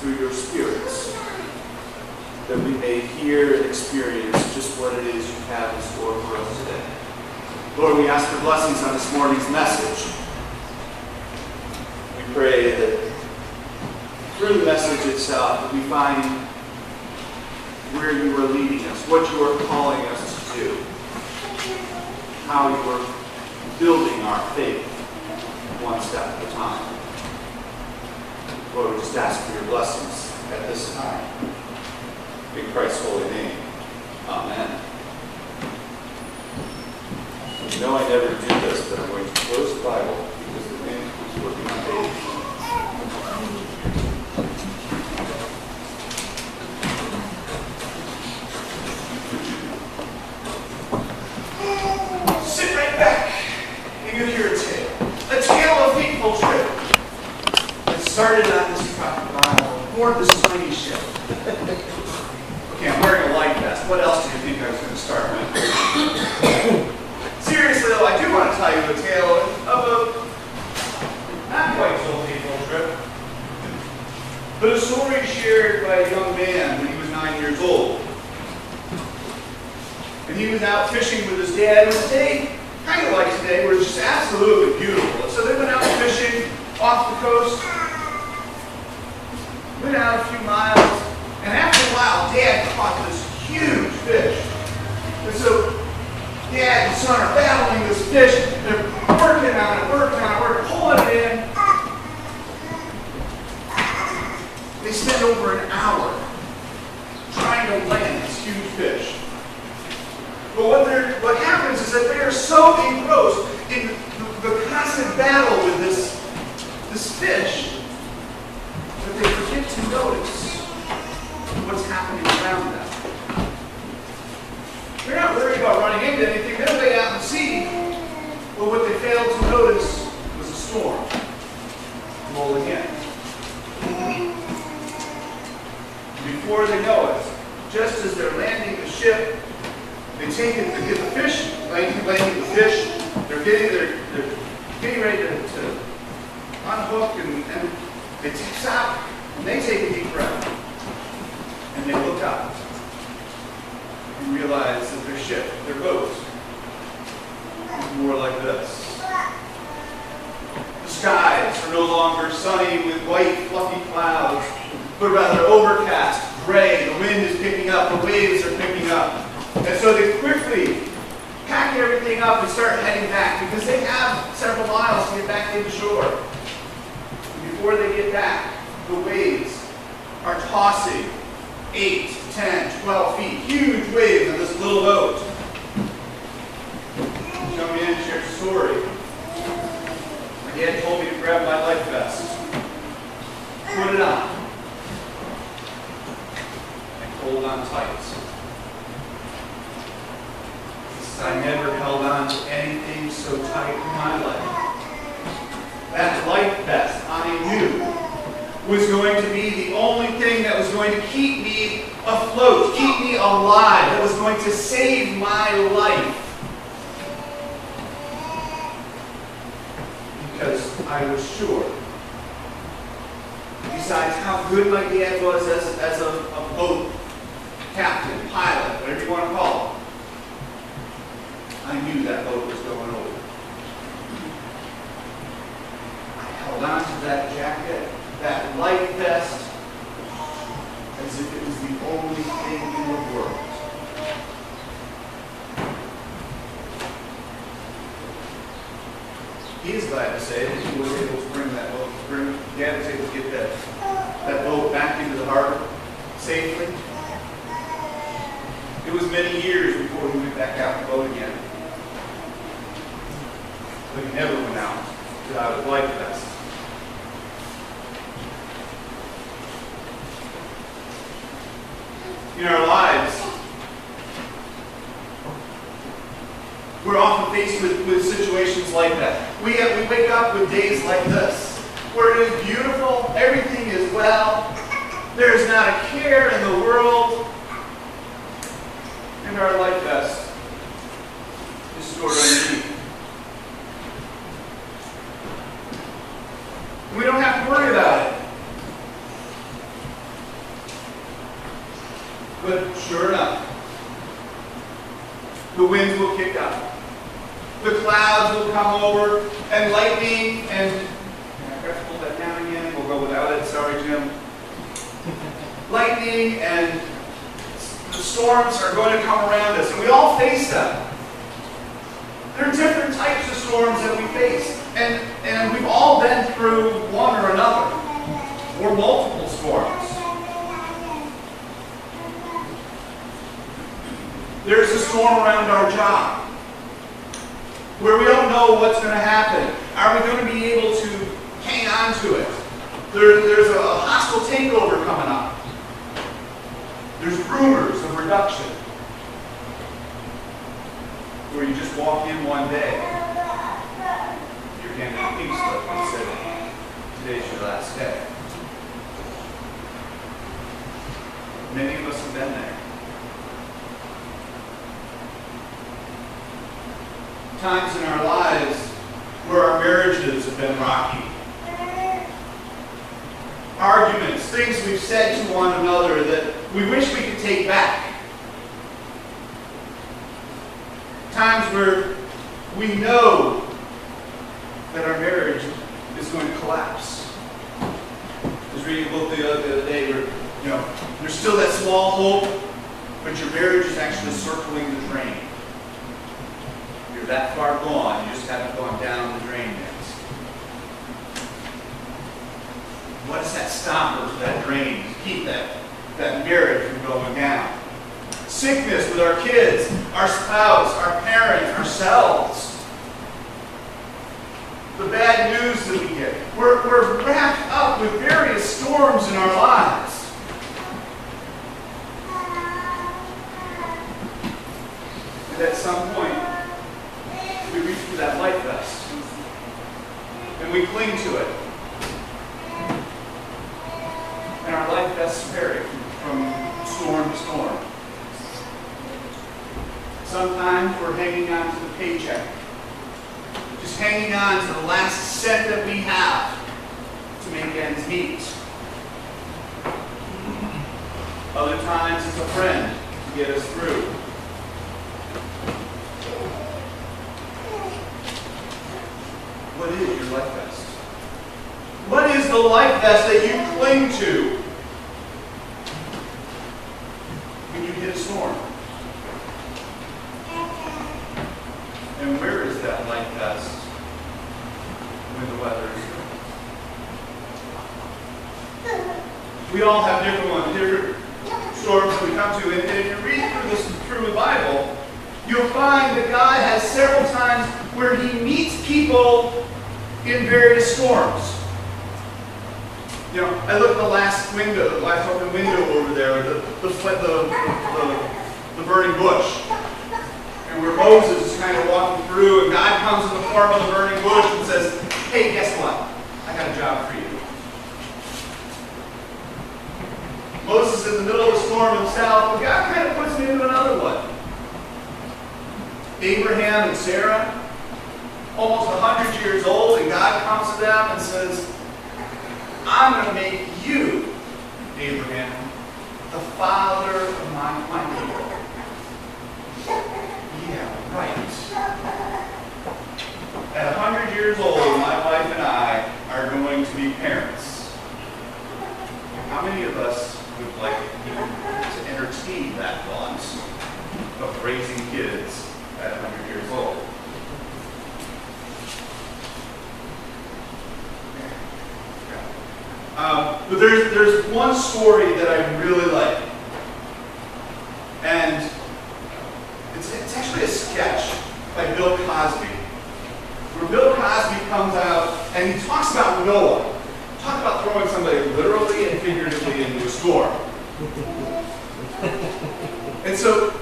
through your spirits, that we may hear and experience just what it is you have in store for us today. Lord, we ask for blessings on this morning's message. We pray that through the message itself, that we find where you are leading us, what you are calling us to do, how you are building our faith one step at a time. Lord, we just ask for your blessings at this time. In Christ's holy name. Amen. You know I never do this, but I'm going to close the Bible because the wind is working on page. Sit right back and you hear a tale. A tale of fateful trip. It started on this crocodile aboard this tiny ship. Okay, I'm wearing a life vest. What else do you think I was going to start with? Seriously, though, I do want to tell you a tale of a not quite so fateful trip, but a story shared by a young man when he was 9 years old. And he was out fishing with his dad. It was a day, kind of like today, where it's just absolutely beautiful. And so they went out fishing off the coast, went out a few miles, and after a while, Dad caught this huge fish. And so Dad and son are battling this fish. They're working on it, pulling it in. They spend over an hour trying to land this huge fish. But what happens is that they are so engrossed in the constant battle with this fish that they forget to notice what's happening around them. They're not worried about running into anything. They're way out in the sea. But what they failed to notice was a storm rolling in. Before they know it, just as they're landing the ship, they take it to get the fish, landing the fish. They're getting ready to unhook and it takes out, and they take a deep breath. And they look up and realize that their ship, their boat, is more like this. The skies are no longer sunny with white, fluffy clouds, but rather overcast, gray. The wind is picking up, the waves are picking up. And so they quickly pack everything up and start heading back because they have several miles to get back into shore. And before they get back, the waves are tossing 8, 10, 12 feet. Huge waves on this little boat. Young man shared a story. My dad told me to grab my life vest, put it on, and hold on tight. He said, I never held on to anything so tight in my life. That life vest I knew was going to be the only thing that was going to keep me afloat, keep me alive, that was going to save my life. Because I was sure, besides how good my dad was as a boat captain, pilot, whatever you want to call him, I knew that boat was going over. I held on to that jacket, that life vest, as if it was the only thing in the world. He is glad to say that he was able to bring that boat, Dad was able to get that boat back into the harbor safely. It was many years before he went back out the boat again. But he never went out without his life vest. In our lives, we're often faced with situations like that. We wake up with days like this, where it is beautiful, everything is well, there is not a care in the world, and our life vest is stored underneath. We don't have to worry about it. But sure enough, the winds will kick up. The clouds will come over, and lightning, and I've got to pull that down again. We'll go without it. Sorry, Jim. Lightning and the storms are going to come around us, and we all face them. There are different types of storms that we face, and we've all been through one or another, or multiple storms. There's a storm around our job, where we don't know what's going to happen. Are we going to be able to hang on to it? There's a hostile takeover coming up. There's rumors of reduction, where you just walk in one day, you're handed a pink slip and said, today's your last day. Many of us have been there. Times in our lives where our marriages have been rocky. Arguments, things we've said to one another that we wish we could take back. Times where we know that our marriage is going to collapse. I was reading a book the other day where, there's still that small hope, but your marriage is actually circling the drain. You're that far gone, you just haven't gone down the drain yet. What is that stopper for that drain to keep that marriage from going down? Sickness with our kids, our spouse, our parents, ourselves. The bad news that we get. We're wrapped up with various storms in our lives. And at some point, we reach for that life vest. And we cling to it. And our life vests vary from storm to storm. Sometimes we're hanging on to the paycheck. Just hanging on to the last cent that we have to make ends meet. Other times it's a friend to get us through. What is your life vest? What is the life vest that you cling to when you hit a storm? And where is that life vest when the weather is good? We all have different ones, different storms that we come to. And if you read through the Bible, you'll find that God has several times where He meets people in various storms. I look at the last open window over there, the burning bush. And where Moses is kind of walking through, and God comes in the form of the burning bush and says, hey, guess what? I got a job for you. Moses is in the middle of a storm himself, but God kind of puts him into another one. Abraham and Sarah, almost 100 years old, and God comes to them and says, I'm going to make you, Abraham, the father of my people. Yeah, right. At 100 years old, my wife and I are going to be parents. How many of us would like to entertain that thought of raising kids at 100 years old? But there's one story that I really like. And it's actually a sketch by Bill Cosby. Where Bill Cosby comes out and he talks about Noah. Talk about throwing somebody literally and figuratively into a storm. And so,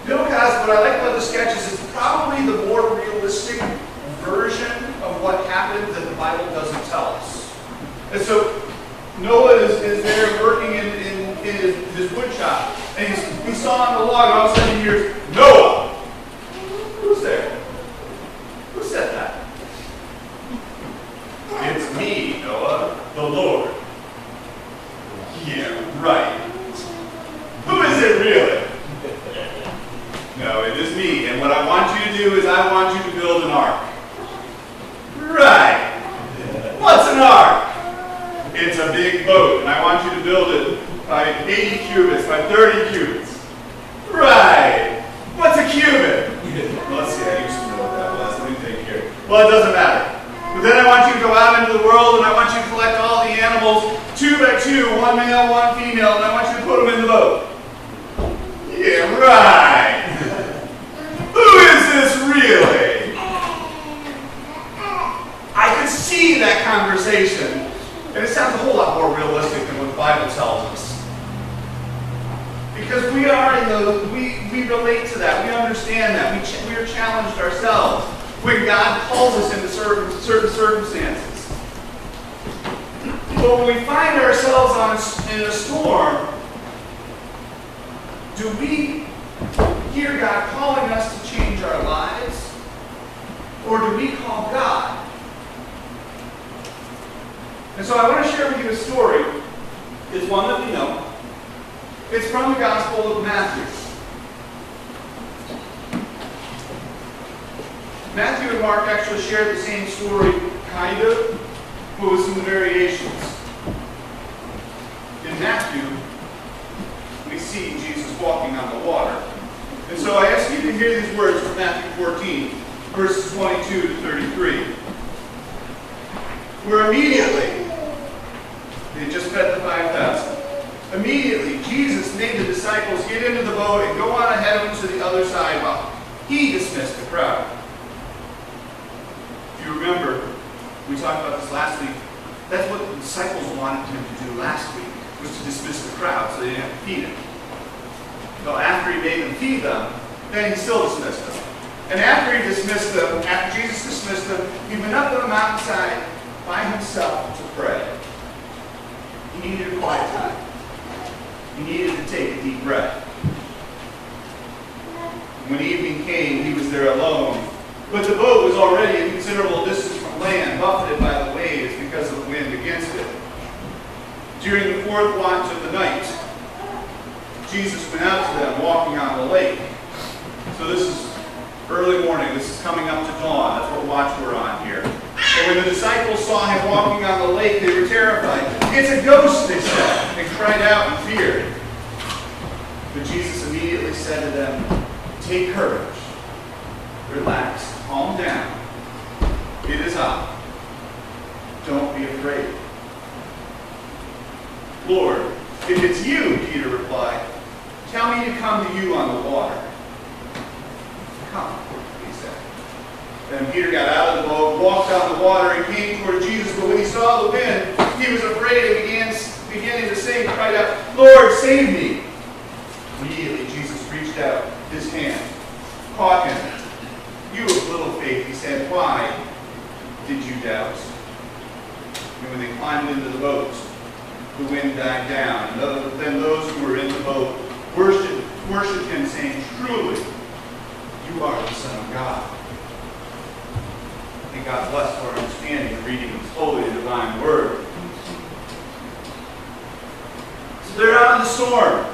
Bill Cosby, what I like about the sketch is it's probably the more realistic version of what happened that the Bible doesn't tell us. And so, Noah is there working in his wood shop, and he's sawing the log, and all of a sudden he hears, Noah! Who's there? Who said that? It's me, Noah, the Lord. Yeah, right. Who is it I want you to build it by 80 cubits, by 30 cubits. Right. What's a cubit? Let's see, I used to know what that was. Let me think here. Well, it doesn't matter. But then I want you to go out into the world and I want you to collect all the animals, 2 by 2, one male, one female, and I want you to put them in the boat. Yeah, right. Who is this really? I could see that conversation. And it sounds a whole lot more realistic than what the Bible tells us. Because we are in the, we relate to that. We understand that. We are challenged ourselves when God calls us into certain circumstances. But when we find ourselves in a storm, do we hear God calling us to change our lives? Or do we call God? And so I want to share with you a story. It's one that we know. It's from the Gospel of Matthew. Matthew and Mark actually share the same story, kind of, but with some variations. In Matthew, we see Jesus walking on the water. And so I ask you to hear these words from Matthew 14, verses 22 to 33. Where immediately, they just fed the 5,000. Immediately, Jesus made the disciples get into the boat and go on ahead of him to the other side while he dismissed the crowd. If you remember, we talked about this last week. That's what the disciples wanted him to do last week, was to dismiss the crowd so they didn't have to feed him. So after he made them feed them, then he still dismissed them. And after he dismissed them, after Jesus dismissed them, he went up on the mountainside by himself to pray. He needed a quiet time. He needed to take a deep breath. When evening came, he was there alone. But the boat was already a considerable distance from land, buffeted by the waves because of the wind against it. During the 4th watch of the night, Jesus went out to them walking on the lake. So this is early morning. This is coming up to dawn. That's what watch we're on here. And when the disciples saw him walking on the lake, they were terrified. "It's a ghost," they said, and cried out in fear. But Jesus immediately said to them, "Take courage. Relax. Calm down. It is I. Don't be afraid." "Lord, if it's you," Peter replied, "tell me to come to you on the water." "Come," he said. Then Peter got out of the boat, walked on the water, and came toward Jesus. But when he saw the wind, he was afraid and beginning to sink, cried out, "Lord, save me!" Immediately Jesus reached out his hand, caught him. "You of little faith," he said, "why did you doubt?" And when they climbed into the boat, the wind died down. And then those who were in the boat worshipped him, saying, "Truly, you are the Son of God." May God bless our understanding and reading His holy and divine word. So they're out in the storm.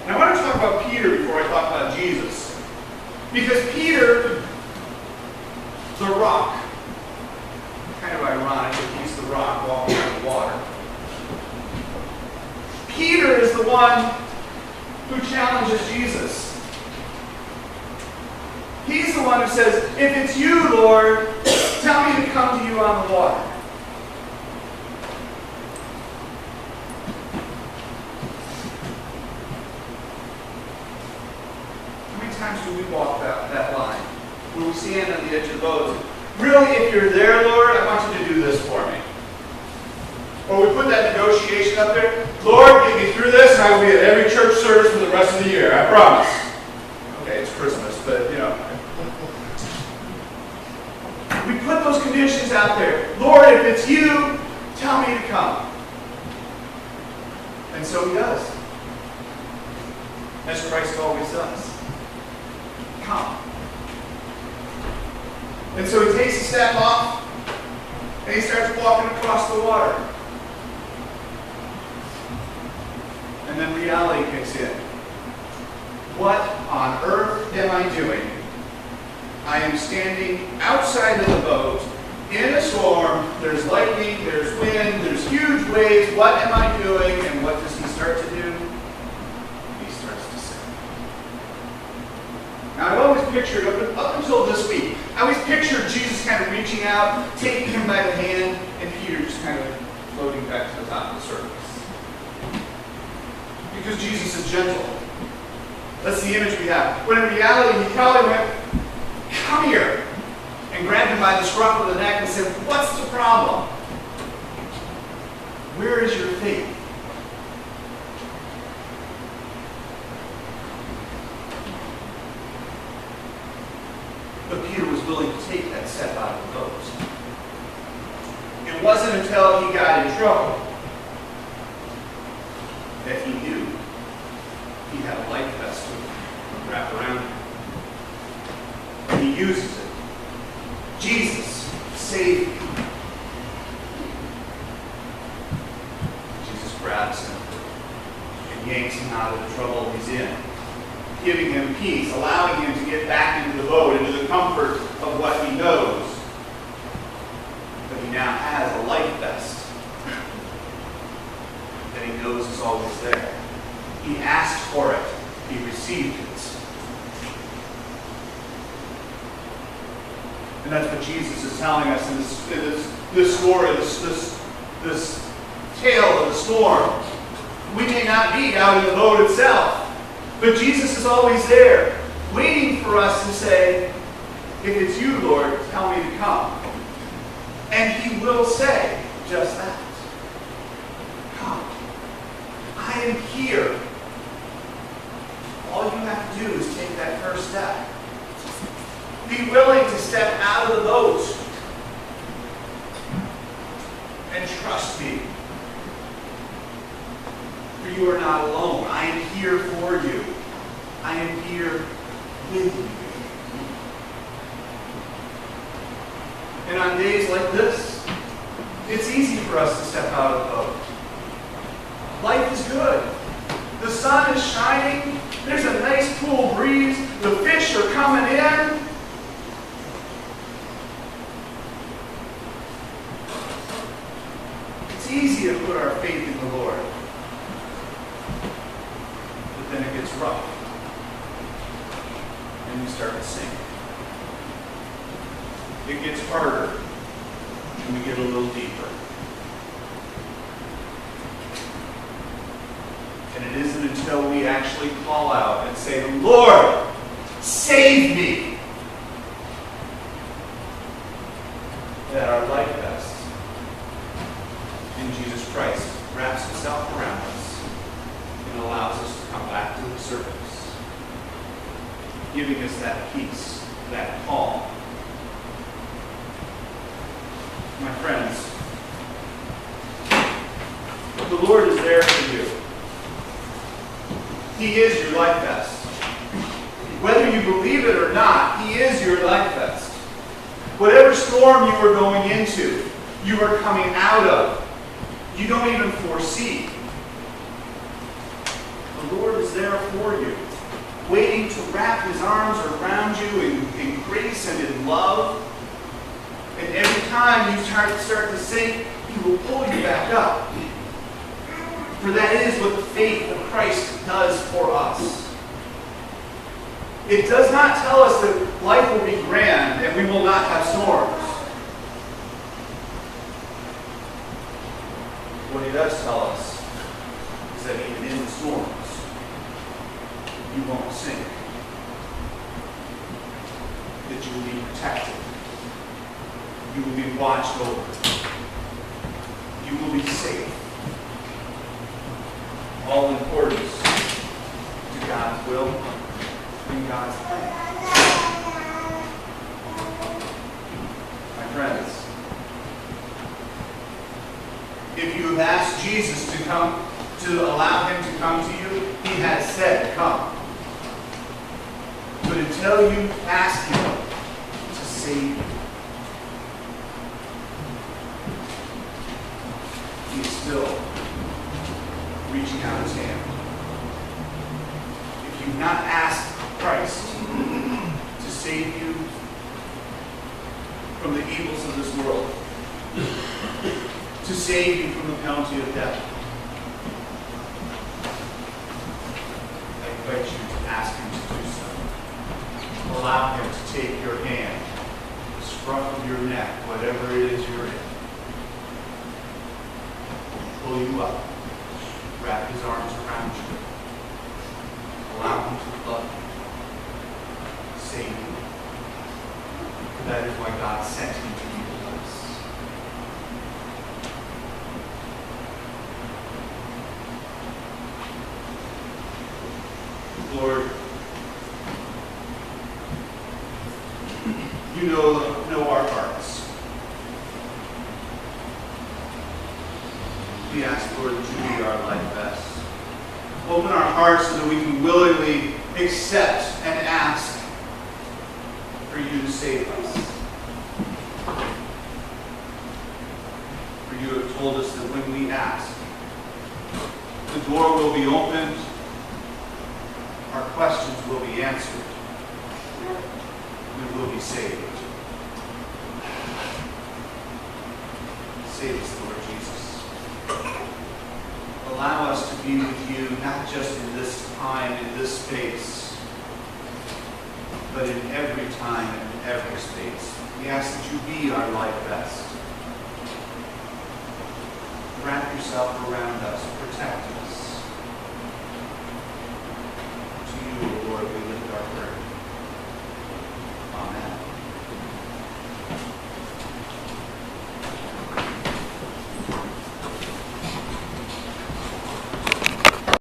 And I want to talk about Peter before I talk about Jesus. Because Peter, the rock, kind of ironic that he's the rock walking on the water. Peter is the one who challenges Jesus. He's the one who says, "If it's you, Lord, tell me to come to you on the water." How many times do we walk that line? Where we stand on the edge of the boat. "Really, if you're there, Lord, I want you to do this for me." Or we put that negotiation up there. "Lord, get me through this, and I will be at every church service for the rest of the year. I promise." Okay, it's Christmas, but you know. We put those conditions out there. "Lord, if it's you, tell me to come." And so he does. As Christ always does. Come. And so he takes a step off, and he starts walking across the water. And then reality kicks in. What on earth am I doing? I am standing outside of the boat, in a storm, there's lightning, there's wind, there's waves, what am I doing? And what does he start to do? He starts to sink. Now, I've always pictured, up until this week, I always pictured Jesus kind of reaching out, taking him by the hand, and Peter just kind of floating back to the top of the surface. Because Jesus is gentle. That's the image we have. When in reality, he probably went, come here, and grabbed him by the scruff of the neck and said, what's the problem? Where is your faith? But Peter was willing to take that step out of the boat. It wasn't until he got in trouble that he knew he had a life vest to wrap around him. And he uses it. Jesus, save me. Jesus grabs him and yanks him out of the trouble he's in, giving him peace, allowing him to get back into the boat, into the comfort of what he knows. But he now has a life vest that he knows is always there. He asked for it. He received it. And that's what Jesus is telling us in this story, this tale of the storm. We may not be out in the boat itself, but Jesus is always there, waiting for us to say, if it's you, Lord, tell me to come. And he will say just that. Come. I am here. All you have to do is take that first step. Be willing to step out of the boat and trust me. For you are not alone. I am here for you. I am here with you. And on days like this, it's easy for us to step out of the boat. Life is good. The sun is shining. There's a nice cool breeze. The fish are coming in. It's easy to put our faith in the Lord. But then it gets rough. And we start to sink. It gets harder. And we get a little deeper. And it isn't until we actually call out and say, Lord, save me, that our life vest in Jesus Christ wraps itself around us and allows us to come back to the surface, giving us that peace, that calm. My friends, the Lord is there for you. He is your life vest. Whether you believe it or not, He is your life vest. Whatever storm you are going into, you are coming out of, you don't even foresee. The Lord is there for you, waiting to wrap His arms around you in grace and in love. And every time you start to sink, He will pull you back up. For that is what the faith of Christ does for us. It does not tell us that life will be grand and we will not have storms. What He does tell us is that even in the storms, you won't sink. That you will be protected. You will be watched over. You will be safe. All in accordance to God's will and God's plan. My friends, if you have asked Jesus to allow Him to come to you, He has said, come. But until you ask Him to save you, He is still reaching out His hand. If you've not asked Christ to save you from the evils of this world, to save you from the penalty of death. I invite you to ask him to do so. Allow him to take your hand, the scruff of your neck, whatever it is you're in, pull you up, wrap his arms around you, allow him to love you, save you. That is why God sent him to be with us. Lord, you know our hearts. We ask, Lord, that you be our life best. Open our hearts so that we can willingly accept and ask for you to save us. For you have told us that when we ask, the door will be opened, our questions will be answered, we will be saved. Save us, Lord Jesus. Allow us to be with you, not just in this time, in this space, but in every time and in every space. We ask that you be our life best. Wrap yourself around us, protect us.